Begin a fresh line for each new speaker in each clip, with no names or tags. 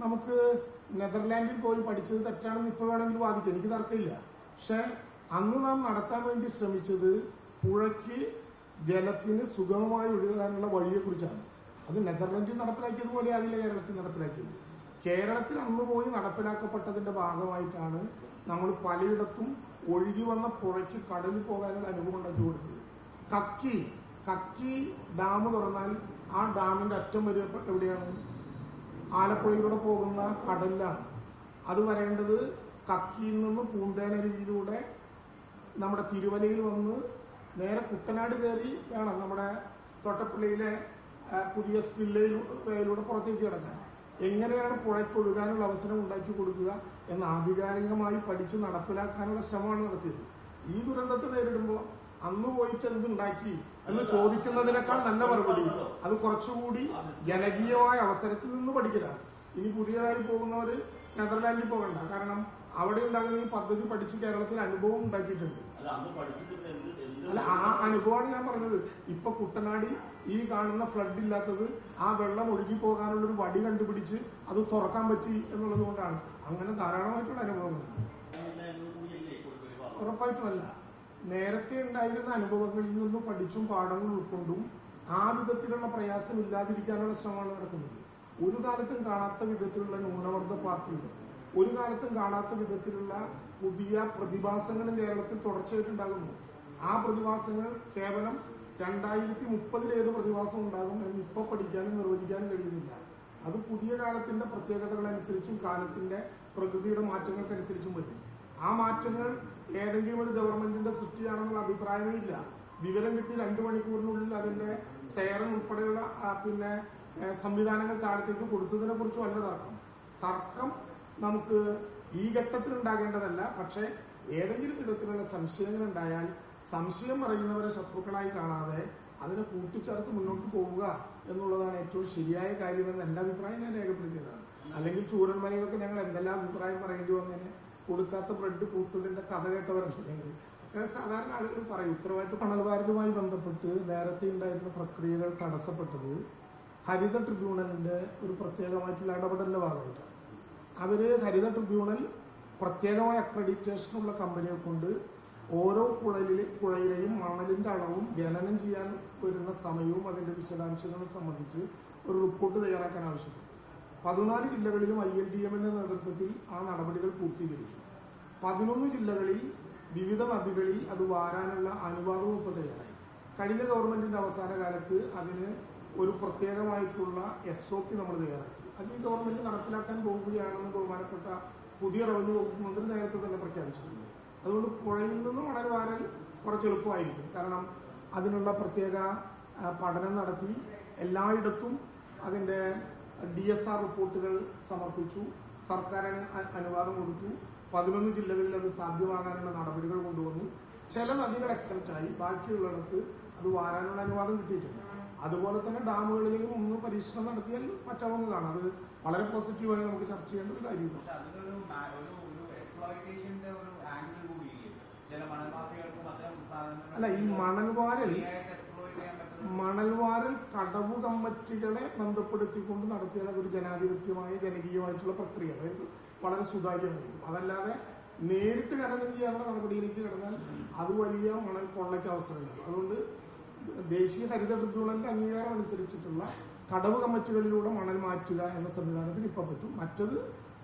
നമുക്ക് നെതർലാൻഡിൽ പോയി പഠിച്ചത് തെറ്റാണെന്ന് ഇപ്പോൾ വേണമെങ്കിൽ വാദിക്കാം, എനിക്ക് തർക്കമില്ല. പക്ഷെ അന്ന് നാം നടത്താൻ വേണ്ടി ശ്രമിച്ചത് പുഴയ്ക്ക് ജലത്തിന് സുഗമമായി ഒഴുകാനുള്ള വഴിയെക്കുറിച്ചാണ്. അത് നെതർലാൻഡിൽ നടപ്പിലാക്കിയതുപോലെ ആകില്ല കേരളത്തിൽ നടപ്പിലാക്കിയത്. കേരളത്തിൽ അന്ന് പോയി നടപ്പിലാക്കപ്പെട്ടതിന്റെ ഭാഗമായിട്ടാണ് നമ്മൾ പലയിടത്തും ഒഴുകി വന്ന പുഴയ്ക്ക് കടലിൽ പോകാനുള്ള അനുഭവം ഉണ്ടാക്കി കൊടുത്തത്. കക്കി ഡാം തുറന്നാൽ ആ ഡാമിന്റെ അറ്റം വരെ എവിടെയാണ്? ആലപ്പുഴയിലൂടെ പോകുന്ന കടലിലാണ്. അത് വരേണ്ടത് കക്കിയിൽ നിന്ന് പൂന്തേനരുവിയിലൂടെ നമ്മുടെ തിരുവല്ലയിൽ വന്ന് നേരെ കുട്ടനാട് കയറി വേണം നമ്മുടെ തോട്ടപ്പള്ളിയിലെ പുതിയ സ്പില്ലേയിലൂടെ പുറത്തേക്ക് കിടക്കാൻ. എങ്ങനെയാണ് പുഴയ്ക്ക് ഒഴുകാനുള്ള അവസരം ഉണ്ടാക്കി കൊടുക്കുക എന്ന് ആധികാരികമായി പഠിച്ച് നടപ്പിലാക്കാനുള്ള ശ്രമമാണ് നടത്തിയത്. ഈ ദുരന്തത്തെ നേരിടുമ്പോൾ അന്ന് പോയിട്ട് എന്തുണ്ടാക്കി എന്ന് ചോദിക്കുന്നതിനേക്കാൾ നല്ല മറുപടി അത് കുറച്ചുകൂടി ജനകീയമായ അവസരത്തിൽ നിന്ന് പഠിക്കലാണ്. ഇനി പുതിയതായി പോകുന്നവര് നെതർലാൻഡിൽ പോകണ്ട, കാരണം അവിടെ ഉണ്ടാകുന്ന ഈ പദ്ധതി പഠിച്ച് കേരളത്തിൽ അനുഭവം ഉണ്ടാക്കിയിട്ടുണ്ട്. അല്ല, ആ അനുഭവമാണ് ഞാൻ പറഞ്ഞത്. ഇപ്പൊ കുട്ടനാടിൽ ഈ കാണുന്ന ഫ്ലഡ് ഇല്ലാത്തത് ആ വെള്ളം ഒഴുകി പോകാനുള്ള ഒരു വടി കണ്ടുപിടിച്ച് അത് തുറക്കാൻ പറ്റി എന്നുള്ളത് കൊണ്ടാണ്. അങ്ങനെ ധാരാളമായിട്ടുള്ള അനുഭവങ്ങൾ. ഉറപ്പായിട്ടുമല്ല, നേരത്തെ ഉണ്ടായിരുന്ന അനുഭവങ്ങളിൽ നിന്നും പഠിച്ചും പാഠങ്ങൾ ഉൾക്കൊണ്ടും ആ വിധത്തിലുള്ള പ്രയാസം ഇല്ലാതിരിക്കാനുള്ള ശ്രമമാണ് നടക്കുന്നത്. ഒരു കാലത്തും കാണാത്ത വിധത്തിലുള്ള ന്യൂനമർദ്ദ പാർട്ടികൾ, ഒരു കാലത്തും കാണാത്ത വിധത്തിലുള്ള പുതിയ പ്രതിഭാസങ്ങളും കേരളത്തിൽ തുടർച്ചയായിട്ടുണ്ടാകുന്നു. ആ പ്രതിഭാസങ്ങൾ കേവലം 2030 ഏത് പ്രതിഭാസം ഉണ്ടാകും എന്ന് ഇപ്പൊ പഠിക്കാനും നിർവചിക്കാനും കഴിയുന്നില്ല. അത് പുതിയ കാലത്തിന്റെ പ്രത്യേകതകളനുസരിച്ചും കാലത്തിന്റെ പ്രകൃതിയുടെ മാറ്റങ്ങൾക്കനുസരിച്ചും വരും. ആ മാറ്റങ്ങൾ ഏതെങ്കിലും ഒരു ഗവൺമെന്റിന്റെ സൃഷ്ടിയാണെന്നുള്ള അഭിപ്രായമേ ഇല്ല. വിവരം കിട്ടി 2 മണിക്കൂറിനുള്ളിൽ അതിന്റെ സേറൻ ഉൾപ്പെടെയുള്ള സംവിധാനങ്ങൾ താഴത്തേക്ക് കൊടുത്തതിനെ കുറിച്ചും അല്ല തർക്കം നമുക്ക് ഈ ഘട്ടത്തിൽ ഉണ്ടാകേണ്ടതല്ല. പക്ഷെ ഏതെങ്കിലും വിധത്തിലുള്ള സംശയങ്ങൾ ഉണ്ടായാൽ സംശയം അറിയുന്നവരെ ശത്രുക്കളായി കാണാതെ അതിനെ കൂട്ടിച്ചേർത്ത് മുന്നോട്ട് പോവുക എന്നുള്ളതാണ് ഏറ്റവും ശരിയായ കാര്യമെന്ന് എന്റെ അഭിപ്രായം ഞാൻ രേഖപ്പെടുത്തിയതാണ്. അല്ലെങ്കിൽ ചൂരന്മലയിലൊക്കെ ഞങ്ങൾ എന്തെല്ലാം അഭിപ്രായം പറയേണ്ടി വന്നതിന് കൊടുക്കാത്ത ബ്രെഡ് കൂത്തതിന്റെ കഥ കേട്ടവരല്ലെങ്കിൽ സാധാരണ ആളുകൾ പറയും. ഉത്തരവാദിത്വ മണൽവാരലുമായി ബന്ധപ്പെട്ട് നേരത്തെ ഉണ്ടായിരുന്ന പ്രക്രിയകൾ തടസ്സപ്പെട്ടത് ഹരിത ട്രിബ്യൂണലിന്റെ ഒരു പ്രത്യേകമായിട്ടുള്ള ഇടപെടലിന്റെ ഭാഗമായിട്ടാണ്. ഹരിത ട്രിബ്യൂണൽ പ്രത്യേകമായ അക്രഡിറ്റേഷനുള്ള കമ്പനിയെ കൊണ്ട് ഓരോ പുഴയിലെയും മണലിന്റെ അളവും ഖനനം ചെയ്യാൻ വരുന്ന സമയവും അതിന്റെ വിശദാംശങ്ങളും സംബന്ധിച്ച് ഒരു റിപ്പോർട്ട് തയ്യാറാക്കാൻ ആവശ്യപ്പെട്ടു. 14 ജില്ലകളിലും ILDMന്റെ നേതൃത്വത്തിൽ ആ നടപടികൾ പൂർത്തീകരിച്ചു. 11 ജില്ലകളിൽ വിവിധ നദികളിൽ അത് വാരാനുള്ള അനുവാദവും ഇപ്പോൾ തയ്യാറായി. കഴിഞ്ഞ ഗവൺമെന്റിന്റെ അവസാന കാലത്ത് അതിന് ഒരു പ്രത്യേകമായിട്ടുള്ള SOP നമ്മൾ തയ്യാറാക്കി. അത് ഈ ഗവൺമെന്റ് നടപ്പിലാക്കാൻ പോവുകയാണെന്ന് ബഹുമാനപ്പെട്ട പുതിയ റവന്യൂ വകുപ്പ് മന്ത്രി നേരത്തെ തന്നെ പ്രഖ്യാപിച്ചിട്ടുണ്ട്. അതുകൊണ്ട് പുഴയിൽ നിന്ന് മണൽ വാരൽ കുറച്ച് എളുപ്പമായിരിക്കും. കാരണം അതിനുള്ള പ്രത്യേക പഠനം നടത്തി എല്ലായിടത്തും അതിന്റെ DSR റിപ്പോർട്ടുകൾ സമർപ്പിച്ചു. സർക്കാർ അനുവാദം കൊടുത്തു. 11 ജില്ലകളിൽ അത് സാധ്യമാകാനുള്ള നടപടികൾ കൊണ്ടുവന്നു. ചില നദികൾ എക്സെപ്റ്റ് ആയി, ബാക്കിയുള്ളിടത്ത് അത് വാരാനുള്ള അനുവാദം കിട്ടിയിട്ടുണ്ട്. അതുപോലെ തന്നെ ഡാമുകളിലും ഒന്ന് പരീക്ഷണം നടത്തിയാൽ പറ്റാവുന്നതാണ്. അത് വളരെ പോസിറ്റീവായി നമുക്ക് ചർച്ച ചെയ്യേണ്ട ഒരു കാര്യമാണ്. അല്ല, ഈ മണൽവാരൽ കടവു കമ്മിറ്റികളെ ബന്ധപ്പെടുത്തിക്കൊണ്ട് നടത്തിയാൽ അതൊരു ജനാധിപത്യമായ ജനകീയമായിട്ടുള്ള പ്രക്രിയ, അതായത് വളരെ സുതാര്യമായിരിക്കും. അതല്ലാതെ നേരിട്ട് ഖനനം ചെയ്യാനുള്ള നടപടിയിലേക്ക് കിടന്നാൽ അത് വലിയ മണൽ കൊള്ളയ്ക്ക് അവസരമുണ്ടാകും. അതുകൊണ്ട് ദേശീയ ഹരിത ട്രിബ്യൂണലിന്റെ അംഗീകാരം അനുസരിച്ചിട്ടുള്ള കടവ് കമ്മിറ്റികളിലൂടെ മണൽ മാറ്റുക എന്ന സംവിധാനത്തിന് ഇപ്പൊ പറ്റും. മറ്റത്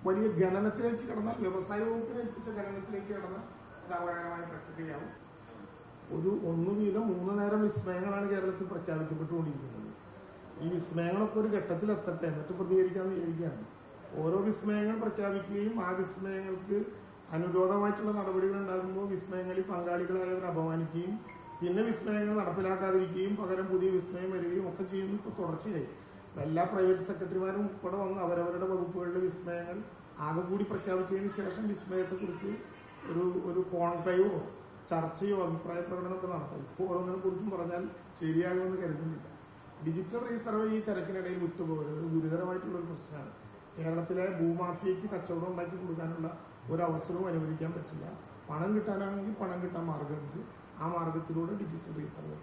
വലിയ ഖനനത്തിലേക്ക് കിടന്നാൽ, വ്യവസായ വകുപ്പിനെ ഏൽപ്പിച്ച ഖനനത്തിലേക്ക് കിടന്നാൽ അത് അപകടകരമായ പ്രക്രിയയാവും. ഒന്ന് വീതം 3 നേരം വിസ്മയങ്ങളാണ് കേരളത്തിൽ പ്രഖ്യാപിക്കപ്പെട്ടുകൊണ്ടിരിക്കുന്നത്. ഈ വിസ്മയങ്ങളൊക്കെ ഒരു ഘട്ടത്തിൽ എത്തട്ടെ, എന്നിട്ട് പ്രതികരിക്കാന്ന് വിചാരിക്കുകയാണ്. ഓരോ വിസ്മയങ്ങൾ പ്രഖ്യാപിക്കുകയും ആ വിസ്മയങ്ങൾക്ക് അനുരോധമായിട്ടുള്ള നടപടികൾ ഉണ്ടാകുമ്പോൾ വിസ്മയങ്ങളിൽ പങ്കാളികളായവർ അപമാനിക്കുകയും പിന്നെ വിസ്മയങ്ങൾ നടപ്പിലാക്കാതിരിക്കുകയും പകരം പുതിയ വിസ്മയം വരികയും ഒക്കെ ചെയ്യുന്നു ഇപ്പോൾ തുടർച്ചയായി. എല്ലാ പ്രൈവറ്റ് സെക്രട്ടറിമാരും ഉൾപ്പെടെ വന്ന് അവരവരുടെ വകുപ്പുകളിലെ വിസ്മയങ്ങൾ ആകെ കൂടി പ്രഖ്യാപിച്ചതിന് ശേഷം വിസ്മയത്തെക്കുറിച്ച് ഒരു കോൺക്ലേവോ ചർച്ചയോ അഭിപ്രായ പ്രകടനമൊക്കെ നടത്താം. ഇപ്പോൾ ഓരോന്നിനെ കുറിച്ചും പറഞ്ഞാൽ ശരിയാകുമെന്ന് കരുതുന്നില്ല. ഡിജിറ്റൽ റീസർവേ ഈ തിരക്കിനിടയിൽ വിട്ടുപോകരുത്. ഗുരുതരമായിട്ടുള്ള ഒരു പ്രശ്നമാണ്. കേരളത്തിലെ ഭൂമാഫിയയ്ക്ക് കച്ചവടം ഉണ്ടാക്കി കൊടുക്കാനുള്ള ഒരു അവസരവും അനുവദിക്കാൻ പറ്റില്ല. പണം കിട്ടാനാണെങ്കിൽ പണം കിട്ടാൻ മാർഗമുണ്ട്. ആ മാർഗത്തിലൂടെ ഡിജിറ്റൽ റീസർവേ